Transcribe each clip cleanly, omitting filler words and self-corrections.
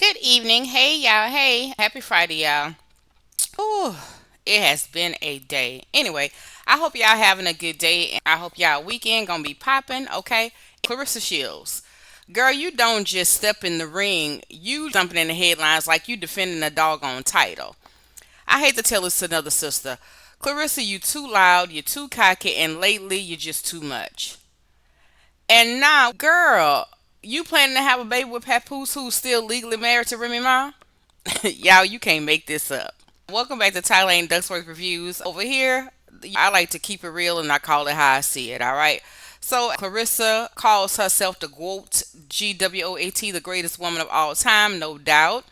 Good evening. Hey, y'all. Hey, happy Friday, y'all. Ooh, it has been a day. Anyway, I hope y'all having a good day, and I hope y'all weekend gonna be popping. Okay, Claressa Shields, girl, you don't just step in the ring. You jumping in the headlines like you defending a doggone title. I hate to tell this to another sister. Clarissa, you too loud, you're too cocky, and lately you're just too much. And now, girl, you planning to have a baby with Papoose, who's still legally married to Remy Ma? Y'all, you can't make this up. Welcome back to Thailand Ducksworth Reviews. Over here, I like to keep it real and I call it how I see it, all right? So, Clarissa calls herself the GWOAT, GWOAT, the greatest woman of all time, no doubt.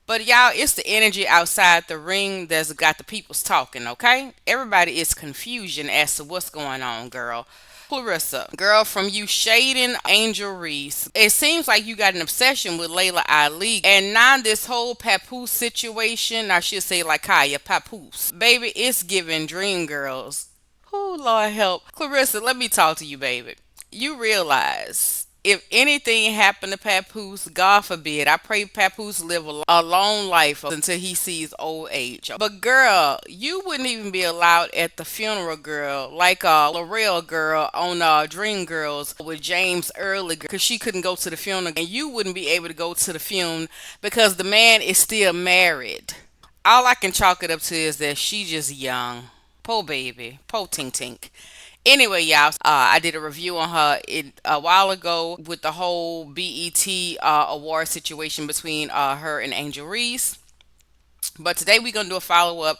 But y'all, it's the energy outside the ring that's got the peoples talking, okay? Everybody is confusion as to what's going on, girl. Clarissa, girl, from you shading Angel Reese, it seems like you got an obsession with Laila Ali. And now this whole Papoose situation, I should say like Kaya, Papoose. Baby, it's giving dream girls. Oh, Lord help. Clarissa, let me talk to you, baby. You realize if anything happened to Papoose, God forbid, I pray Papoose live a long life until he sees old age. But girl, you wouldn't even be allowed at the funeral, girl, like L'Oreal girl on Dream Girls with James Early, because she couldn't go to the funeral, and you wouldn't be able to go to the funeral because the man is still married. All I can chalk it up to is that she just young. Poor baby. Poor Tink Tink. Anyway, y'all, I did a review on her a while ago with the whole BET award situation between her and Angel Reese. But today we're going to do a follow up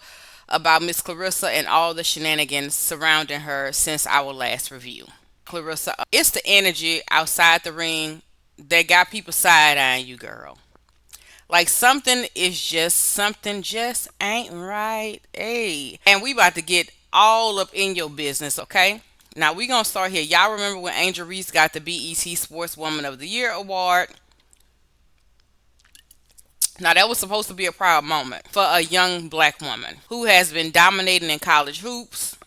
about Miss Clarissa and all the shenanigans surrounding her since our last review. Clarissa, it's the energy outside the ring that got people side eyeing you, girl. Like something just ain't right. Hey. And we about to get all up in your business, okay? Now we gonna start here. Y'all remember when Angel Reese got the BET Sportswoman of the Year award? Now that was supposed to be a proud moment for a young black woman who has been dominating in college hoops,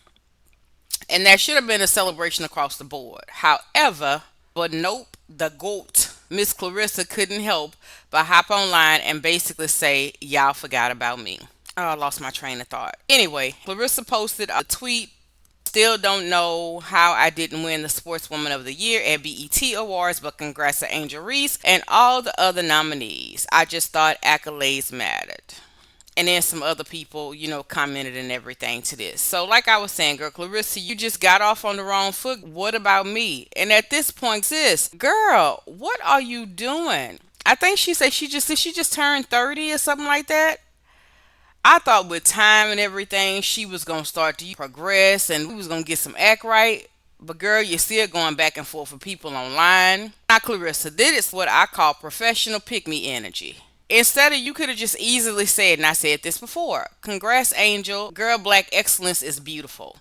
and that should have been a celebration across the board. However, but nope, the GOAT, Miss Clarissa, couldn't help but hop online and basically say, y'all forgot about me. Oh, I lost my train of thought. Anyway, Clarissa posted a tweet. Still don't know how I didn't win the Sportswoman of the Year at BET Awards, but congrats to Angel Reese and all the other nominees. I just thought accolades mattered. And then some other people, commented and everything to this. So, like I was saying, girl, Clarissa, you just got off on the wrong foot. What about me? And at this point, sis, girl, what are you doing? I think she said she just turned 30 or something like that. I thought with time and everything, she was gonna start to progress and we was gonna get some act right. But girl, you're still going back and forth with people online. Now, Clarissa, this is what I call professional pick me energy. Instead of, you could have just easily said, and I said this before, congrats, Angel. Girl, black excellence is beautiful.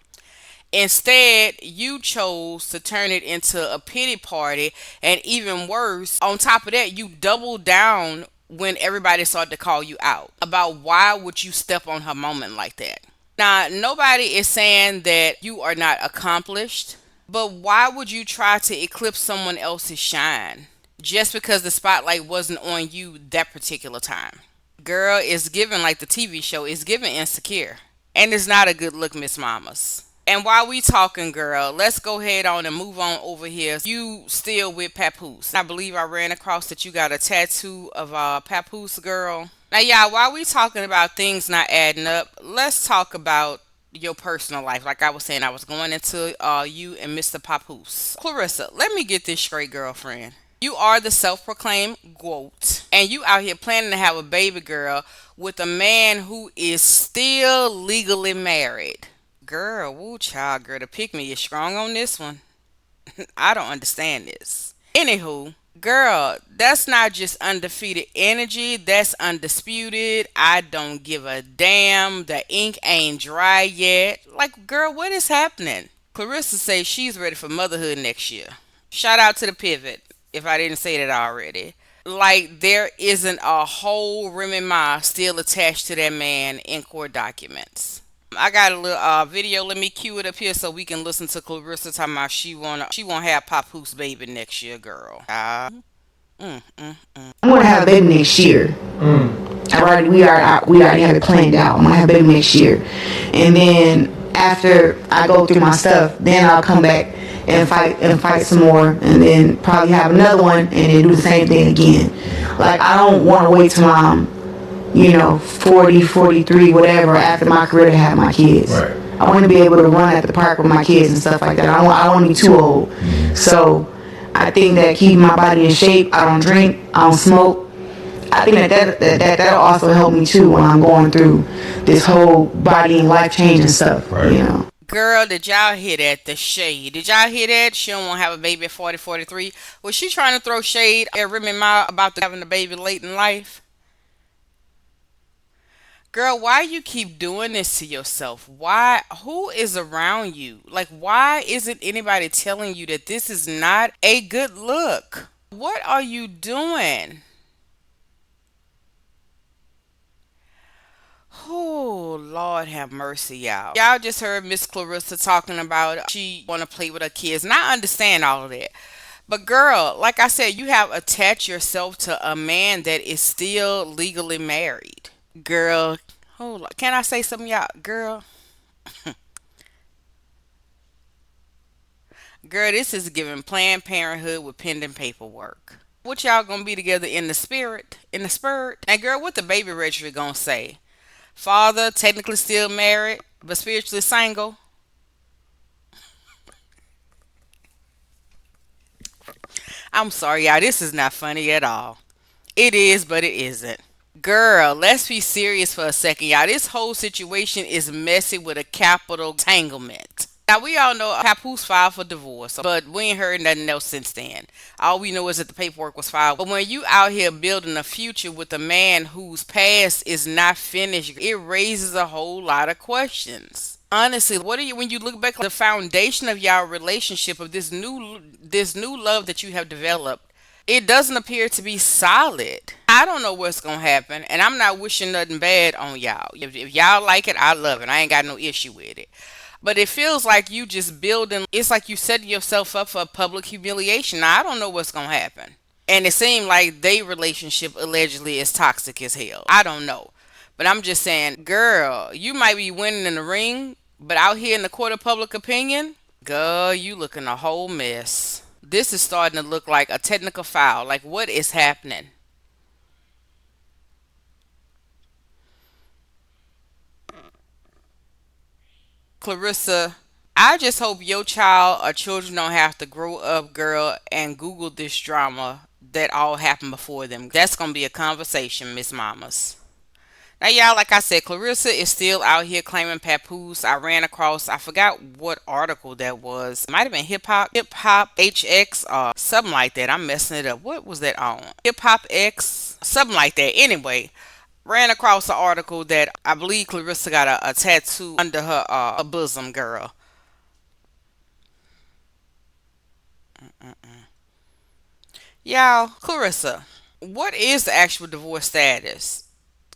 Instead, you chose to turn it into a pity party, and even worse, on top of that, you doubled down when everybody started to call you out about why would you step on her moment like that. Now, nobody is saying that you are not accomplished, but why would you try to eclipse someone else's shine just because the spotlight wasn't on you that particular time? Girl, it's given like the TV show, it's given insecure. And it's not a good look, Miss Mamas. And while we talking, girl, let's go ahead on and move on over here. You still with Papoose. I believe I ran across that you got a tattoo of Papoose, girl. Now, y'all, while we talking about things not adding up, let's talk about your personal life. Like I was saying, I was going into you and Mr. Papoose. Clarissa, let me get this straight, girlfriend. You are the self-proclaimed GWOAT, and you out here planning to have a baby girl with a man who is still legally married. Girl, woo child, girl, the pick me is strong on this one. I don't understand this. Anywho, girl, that's not just undefeated energy, that's undisputed. I don't give a damn. The ink ain't dry yet. Like, girl, what is happening? Clarissa says she's ready for motherhood next year. Shout out to the pivot, if I didn't say that already. Like, there isn't a whole Remy Ma still attached to that man in court documents. I got a little video. Let me cue it up here so we can listen to Clarissa talking about she won't have Papoose baby next year, girl. I'm gonna have a baby next year. We already have it planned out. I'm gonna have a baby next year, and then after I go through my stuff, then I'll come back and fight some more, and then probably have another one, and then do the same thing again. Like I don't want to wait till I'm 40, 43, whatever, after my career to have my kids. Right. I want to be able to run at the park with my kids and stuff like that. I don't want to be too old. So I think that keeping my body in shape, I don't drink, I don't smoke. I think that'll also help me too when I'm going through this whole body and life change and stuff. Right. Girl, did y'all hear that? The shade. Did y'all hear that? She don't want to have a baby at 40, 43. Was she trying to throw shade at Remy Ma about having a baby late in life? Girl, why you keep doing this to yourself? Why? Who is around you? Like, why isn't anybody telling you that this is not a good look? What are you doing? Oh, Lord have mercy, y'all. Y'all just heard Miss Clarissa talking about she want to play with her kids. And I understand all of that. But girl, like I said, you have attached yourself to a man that is still legally married. Girl, hold on. Can I say something, y'all? Girl, this is giving Planned Parenthood with pending paperwork. What y'all gonna be together in the spirit? In the spirit? And girl, what the baby registry gonna say? Father, technically still married, but spiritually single. I'm sorry, y'all. This is not funny at all. It is, but it isn't. Girl, let's be serious for a second, y'all. This whole situation is messy with a capital entanglement. Now we all know Papoose filed for divorce, but we ain't heard nothing else since then. All we know is that the paperwork was filed. But when you out here building a future with a man whose past is not finished, it raises a whole lot of questions. Honestly, what are you when you look back at the foundation of your relationship of this new love that you have developed? It doesn't appear to be solid. I don't know what's gonna happen, and I'm not wishing nothing bad on y'all. If y'all like it, I love it. I ain't got no issue with it. But it feels like you just building. It's like you setting yourself up for public humiliation. Now I don't know what's gonna happen, and it seemed like their relationship allegedly is toxic as hell. I don't know, but I'm just saying, girl, you might be winning in the ring, but out here in the court of public opinion, girl, you looking a whole mess. This is starting to look like a technical foul. Like, what is happening? Clarissa, I just hope your child or children don't have to grow up, girl, and Google this drama that all happened before them. That's going to be a conversation, Miss Mamas. Now, y'all, like I said, Clarissa is still out here claiming Papoose. I ran across, I forgot what article that was. It might have been Hip Hop HX, or something like that. I'm messing it up. What was that on? Hip Hop X, something like that. Anyway, ran across an article that I believe Clarissa got a tattoo under her bosom, girl. Y'all, Clarissa, what is the actual divorce status?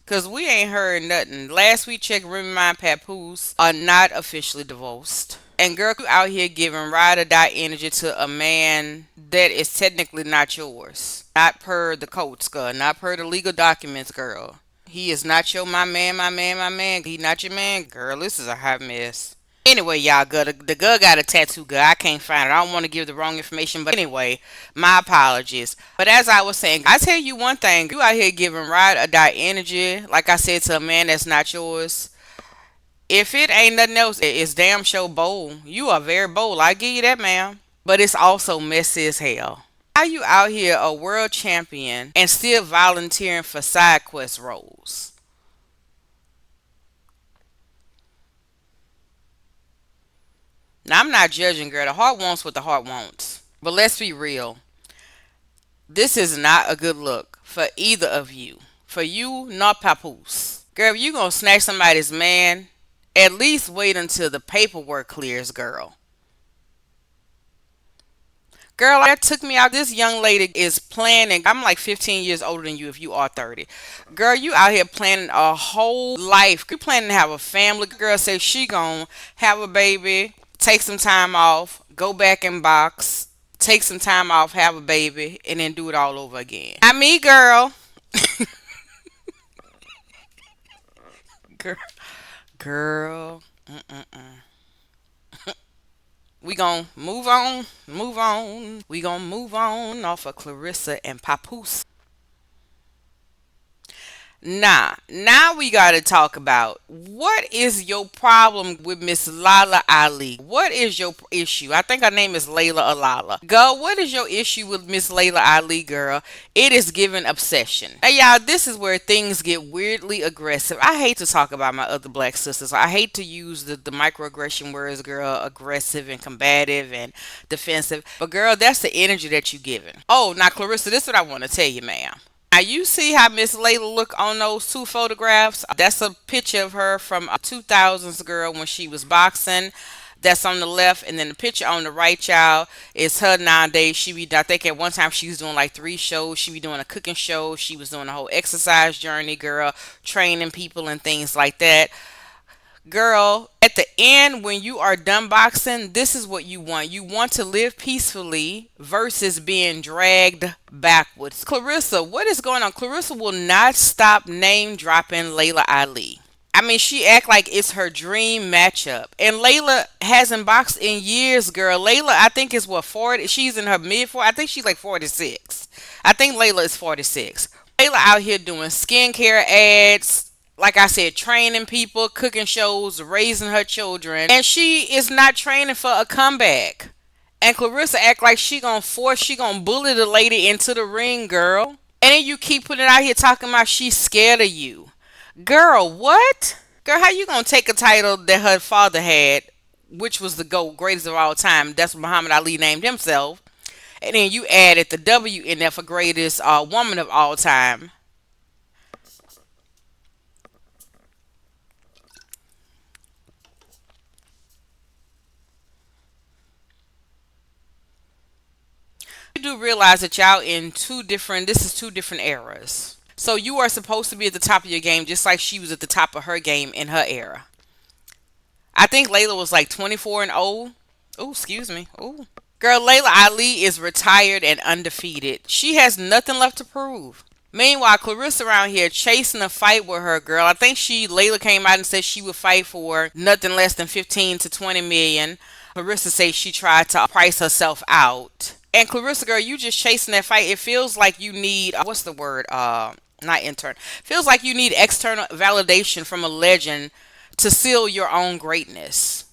Cause we ain't heard nothing. Last we checked, Remy Ma and Papoose are not officially divorced. And girl, you out here giving ride or die energy to a man that is technically not yours. Not per the codes, girl. Not per the legal documents, girl. He is not your my man, my man, my man. He not your man, girl. This is a hot mess. Anyway, y'all, girl, the girl got a tattoo, girl. I can't find it. I don't want to give the wrong information, but anyway, my apologies. But as I was saying, I tell you one thing: you out here giving ride or die energy, like I said, to a man that's not yours. If it ain't nothing else, it's damn sure bold. You are very bold. I give you that, ma'am. But it's also messy as hell. How you out here a world champion and still volunteering for side quest roles? Now I'm not judging, girl. The heart wants what the heart wants. But let's be real. This is not a good look for either of you. For you, not Papoose. Girl, if you gonna snatch somebody's man, at least wait until the paperwork clears, girl. Girl, that took me out. This young lady is planning. I'm like 15 years older than you if you are 30. Girl, you out here planning a whole life. You planning to have a family. Girl say she gonna have a baby, take some time off, go back in box, take some time off, have a baby, and then do it all over again. I mean, girl, girl, girl. We gonna move on, move on. We gonna move on off of Claressa and Papoose. Now we gotta talk about what is your problem with Miss Laila Ali? What is your issue? I think her name is Laila Alala. Girl, what is your issue with Miss Laila Ali, girl? It is given obsession. Hey y'all, this is where things get weirdly aggressive. I hate to talk about my other black sisters. I hate to use the microaggression words, girl, aggressive and combative and defensive. But girl, that's the energy that you giving. Oh, now Claressa, this is what I want to tell you, ma'am. Now you see how Miss Layla look on those two photographs? That's a picture of her from a 2000s girl when she was boxing. That's on the left, and then the picture on the right, y'all, is her nowadays. I think at one time she was doing like 3 shows. She be doing a cooking show. She was doing a whole exercise journey, girl, training people and things like that. Girl, at the end, when you are done boxing, this is what you want. You want to live peacefully versus being dragged backwards. Claressa, what is going on? Claressa will not stop name dropping Laila Ali. I mean, she act like it's her dream matchup. And Layla hasn't boxed in years, girl. Layla, I think is what, 40? She's in her mid 40s. I think she's like 46. I think Layla is 46. Layla out here doing skincare ads, like I said, training people, cooking shows, raising her children, and she is not training for a comeback. And Claressa act like she gonna bully the lady into the ring, girl. And then you keep putting it out here talking about she's scared of you. Girl, what? Girl, how you gonna take a title that her father had, which was the GOAT, greatest of all time? That's what Muhammad Ali named himself. And then you added the W in there for greatest woman of all time. You do realize that y'all in this is 2 different eras. So you are supposed to be at the top of your game just like she was at the top of her game in her era. I think Layla was like 24 and old. Oh, excuse me. Oh. Girl, Layla Ali is retired and undefeated. She has nothing left to prove. Meanwhile, Claressa around here chasing a fight with her girl. I think Layla came out and said she would fight for nothing less than 15 to 20 million. Claressa says she tried to price herself out. And Claressa, girl, you just chasing that fight. It feels like you need what's the word? Not intern. Feels like you need external validation from a legend to seal your own greatness.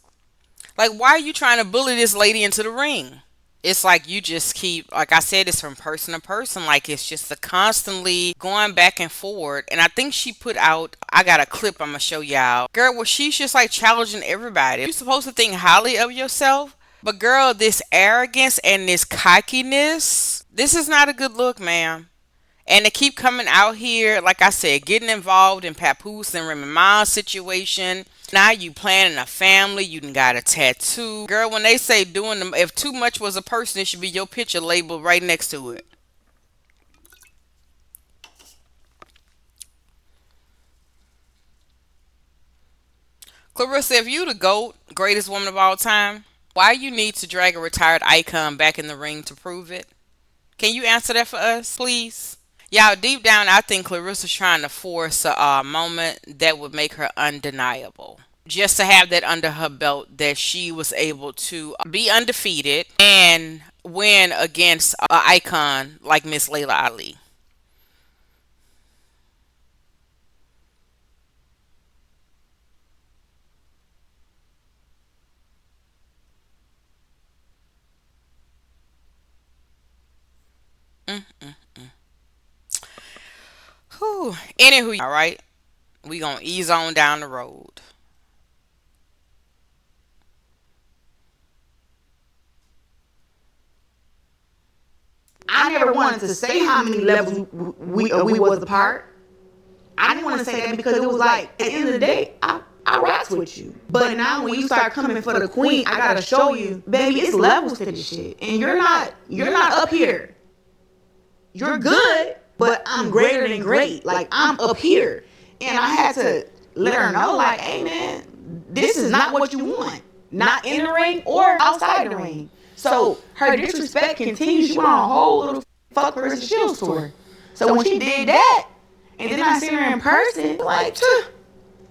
Like, why are you trying to bully this lady into the ring? It's like you just keep, like I said, it's from person to person. Like, it's just the constantly going back and forward. And I think she put out, I got a clip I'm going to show y'all. Girl, well, she's just like challenging everybody. You're supposed to think highly of yourself. But girl, this arrogance and this cockiness, this is not a good look, ma'am. And to keep coming out here, like I said, getting involved in Papoose and Remy Ma's situation. Now you planning a family, you done got a tattoo. Girl, when they say doing them, if too much was a person, it should be your picture labeled right next to it. Claressa, if you the GOAT, greatest woman of all time, why you need to drag a retired icon back in the ring to prove it? Can you answer that for us, please? Y'all, deep down, I think Clarissa's trying to force a moment that would make her undeniable. Just to have that under her belt, that she was able to be undefeated and win against an icon like Miss Laila Ali. Mm. Whew. Anywho, all right, we gonna ease on down the road. I never wanted to say how many levels we was apart. I didn't want to say that because it was like at the end of the day, I rocks with you. But now when you start coming for the queen, I gotta show you, baby, it's levels to this shit, and you're not up here. You're good, but I'm greater than great. Like I'm up here, and I had to let her know, like, hey man, this is not what you want. Not in the ring or outside the ring. So her disrespect continues. She went on a whole little fuck Claressa Shields tour. So when she did that, and then I seen her in person, like,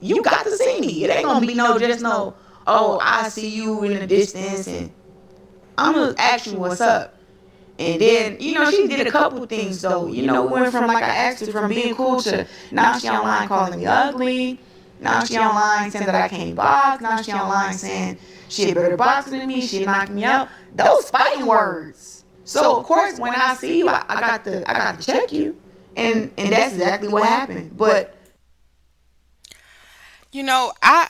you got to see me. It ain't gonna be no just no, oh, I see you in the distance and I'm gonna ask you what's up. And then, she did a couple things though. We went from like I asked her from being cool to now she online calling me ugly. Now she online saying that I can't box. Now she online saying she a better boxer than me. She knocked me out. Those fighting words. So of course when I see you, I got to check you. And that's exactly what happened. But You know, I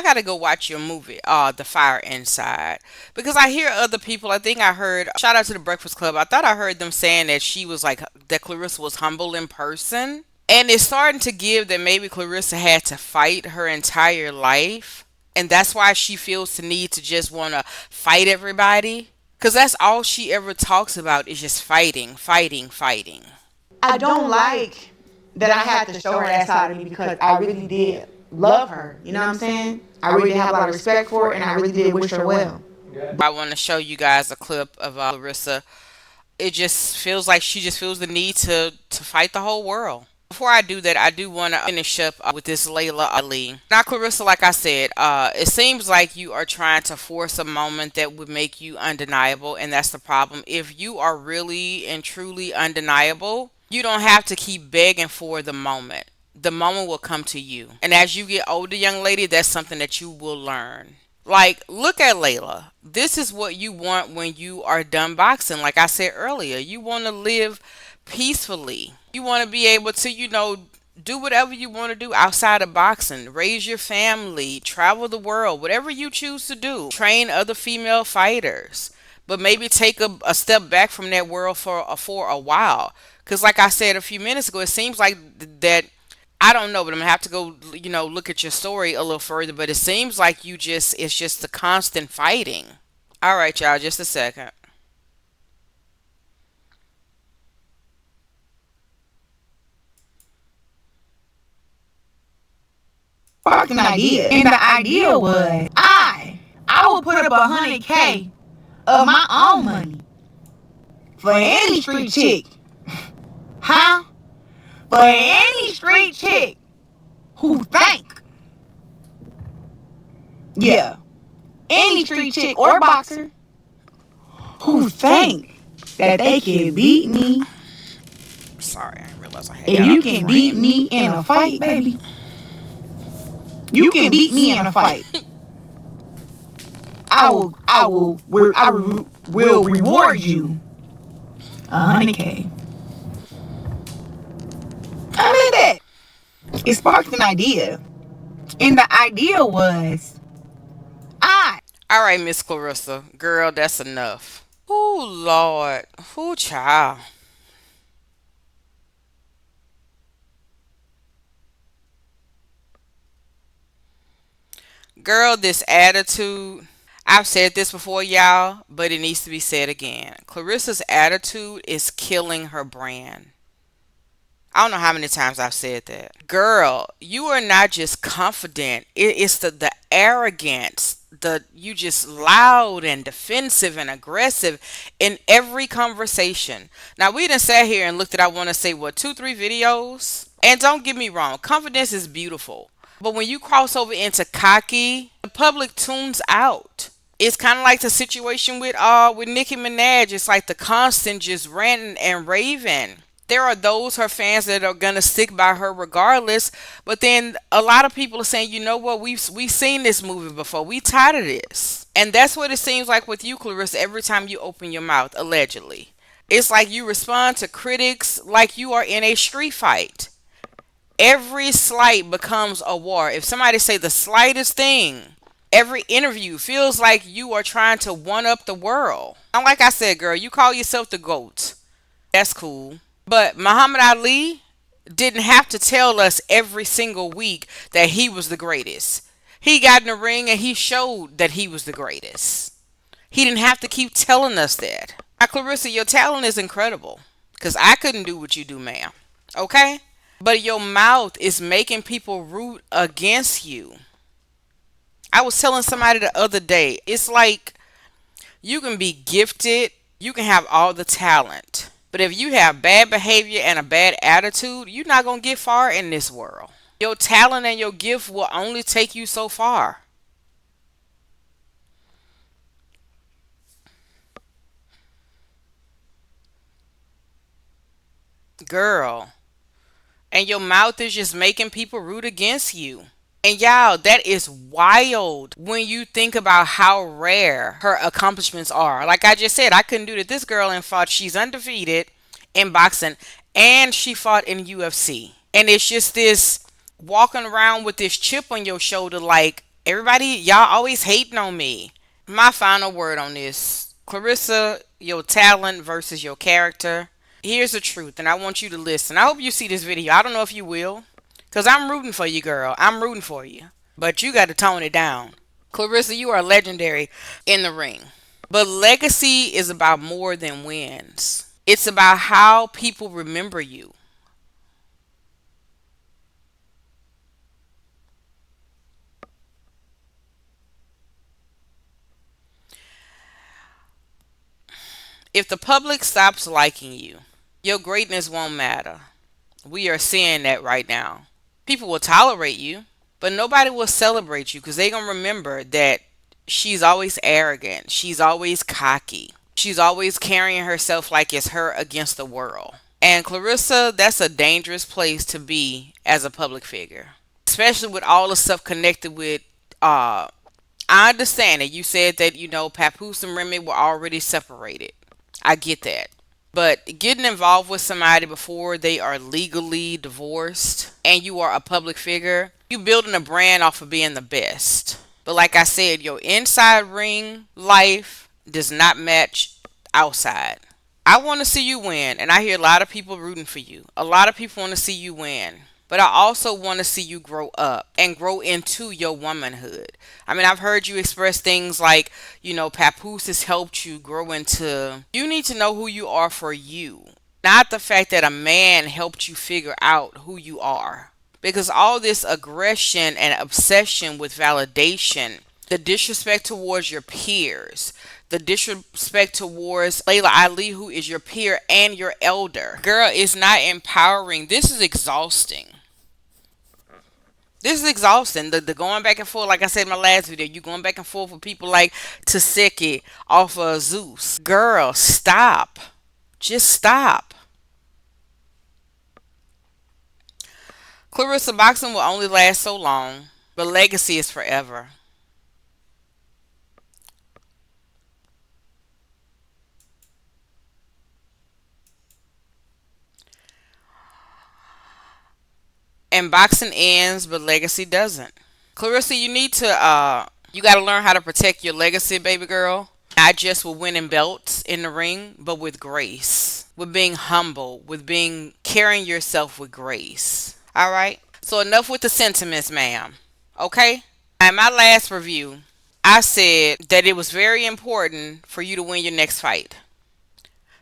gotta go watch your movie, The Fire Inside, because I hear other people. I think I heard. Shout out to the Breakfast Club. I thought I heard them saying that she was like that. Clarissa was humble in person, and it's starting to give that maybe Clarissa had to fight her entire life, and that's why she feels the need to just want to fight everybody, because that's all she ever talks about is just fighting, fighting, fighting. I don't like that I had to show her that side of me because I really did love her. You know what I'm saying? I really did have a lot of respect for her and I really did wish her well. I want to show you guys a clip of Clarissa. It just feels like she just feels the need to fight the whole world. Before I do that, I do want to finish up with this Laila Ali. Now, Clarissa, like I said, it seems like you are trying to force a moment that would make you undeniable, and that's the problem. If you are really and truly undeniable, you don't have to keep begging for the moment. The moment will come to you. And as you get older, young lady, that's something that you will learn. Like, look at Layla. This is what you want when you are done boxing. Like I said earlier, you want to live peacefully. You want to be able to, do whatever you want to do outside of boxing. Raise your family, travel the world, whatever you choose to do. Train other female fighters. But maybe take a step back from that world for a while. Because, like I said a few minutes ago, it seems like that I don't know, but I'm gonna have to go, look at your story a little further. But it seems like it's just the constant fighting. All right, y'all, just a second. Sparked an idea. And the idea was I will put up 100K of my own money for any street chick. Huh? For any street chick who think, yeah, any street chick or boxer who think that they can beat me. Sorry, I didn't realize I had If you can beat me in a fight, baby, you can beat me in a fight. I will reward you 100K. I mean that. It sparked an idea. And the idea was I All right, Miss Clarissa, girl, that's enough. Oh Lord, oh child, girl, this attitude. I've said this before, y'all, but it needs to be said again. Clarissa's attitude is killing her brand. I don't know how many times I've said that. Girl, you are not just confident. It's the arrogance. The you just loud and defensive and aggressive in every conversation. Now we done sat here and looked at I want to say what 2 3 videos. And don't get me wrong, confidence is beautiful. But when you cross over into cocky, the public tunes out. It's kind of like the situation with Nicki Minaj. It's like the constant just ranting and raving. There are those her fans that are gonna stick by her regardless, but then a lot of people are saying, you know what, we've seen this movie before. We tired of this, and that's what it seems like with you, Clarissa. Every time you open your mouth, allegedly, it's like you respond to critics like you are in a street fight. Every slight becomes a war. If somebody say the slightest thing, every interview feels like you are trying to one up the world. And like I said, girl, you call yourself the GOAT. That's cool. But Muhammad Ali didn't have to tell us every single week that he was the greatest. He got in the ring and he showed that he was the greatest. He didn't have to keep telling us that. Now, Clarissa, your talent is incredible. Because I couldn't do what you do, ma'am. Okay? But your mouth is making people root against you. I was telling somebody the other day, it's like you can be gifted, you can have all the talent. But if you have bad behavior and a bad attitude, you're not going to get far in this world. Your talent and your gift will only take you so far. Girl. And your mouth is just making people root against you. And y'all, that is wild when you think about how rare her accomplishments are. Like I just said, I couldn't do that. This girl and fought, she's undefeated in boxing and she fought in UFC. And it's just this walking around with this chip on your shoulder like everybody, y'all always hating on me. My final word on this, Claressa, your talent versus your character. Here's the truth, and I want you to listen. I hope you see this video. I don't know if you will, because I'm rooting for you, girl. I'm rooting for you. But you got to tone it down. Claressa, you are legendary in the ring. But legacy is about more than wins, it's about how people remember you. If the public stops liking you, your greatness won't matter. We are seeing that right now. People will tolerate you, but nobody will celebrate you because they're going to remember that she's always arrogant. She's always cocky. She's always carrying herself like it's her against the world. And Claressa, that's a dangerous place to be as a public figure, especially with all the stuff connected with. I understand that you said that Papoose and Remy were already separated. I get that. But getting involved with somebody before they are legally divorced and you are a public figure, you building a brand off of being the best. But like I said, your inside ring life does not match outside. I want to see you win, and I hear a lot of people rooting for you. A lot of people want to see you win. But I also want to see you grow up and grow into your womanhood. I mean, I've heard you express things like, Papoose has helped you grow into. You need to know who you are for you, not the fact that a man helped you figure out who you are. Because all this aggression and obsession with validation, the disrespect towards your peers, the disrespect towards Laila Ali, who is your peer and your elder, girl, is not empowering. This is exhausting. This is exhausting. The going back and forth, like I said in my last video, you going back and forth with people like Taseki off of Zeus. Girl, stop. Just stop. Claressa, boxing will only last so long, but legacy is forever. And boxing ends, but legacy doesn't. Claressa, you got to learn how to protect your legacy, baby girl. Not just with winning belts in the ring, but with grace, with being humble, with being carrying yourself with grace. All right. So enough with the sentiments, ma'am. Okay. In my last review, I said that it was very important for you to win your next fight.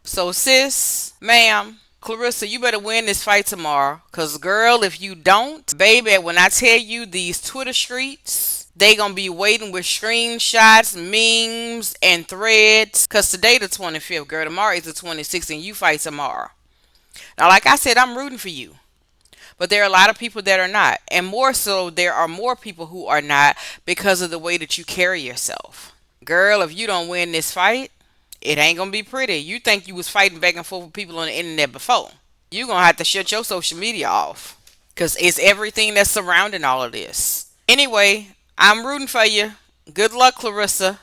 So, sis, ma'am, Claressa, you better win this fight tomorrow. Because, girl, if you don't, baby, when I tell you these Twitter streets, they going to be waiting with screenshots, memes, and threads. Because today the 25th, girl. Tomorrow is the 26th, and you fight tomorrow. Now, like I said, I'm rooting for you. But there are a lot of people that are not. And more so, there are more people who are not because of the way that you carry yourself. Girl, if you don't win this fight, it ain't gonna be pretty. You think you was fighting back and forth with people on the internet before. You gonna have to shut your social media off. Cause it's everything that's surrounding all of this. Anyway, I'm rooting for you. Good luck, Claressa.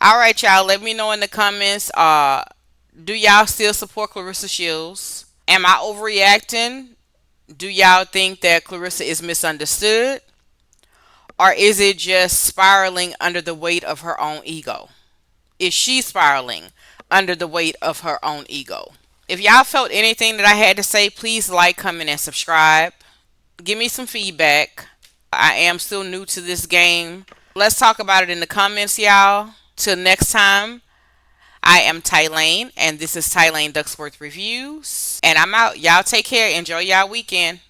Alright, y'all. Let me know in the comments. Do y'all still support Claressa Shields? Am I overreacting? Do y'all think that Claressa is misunderstood? Or is it just spiraling under the weight of her own ego? Is she spiraling under the weight of her own ego? If y'all felt anything that I had to say, please like, comment, and subscribe. Give me some feedback. I am still new to this game. Let's talk about it in the comments, y'all. Till next time, I am Tylane, and this is Tylane Ducksworth Reviews. And I'm out. Y'all take care. Enjoy y'all weekend.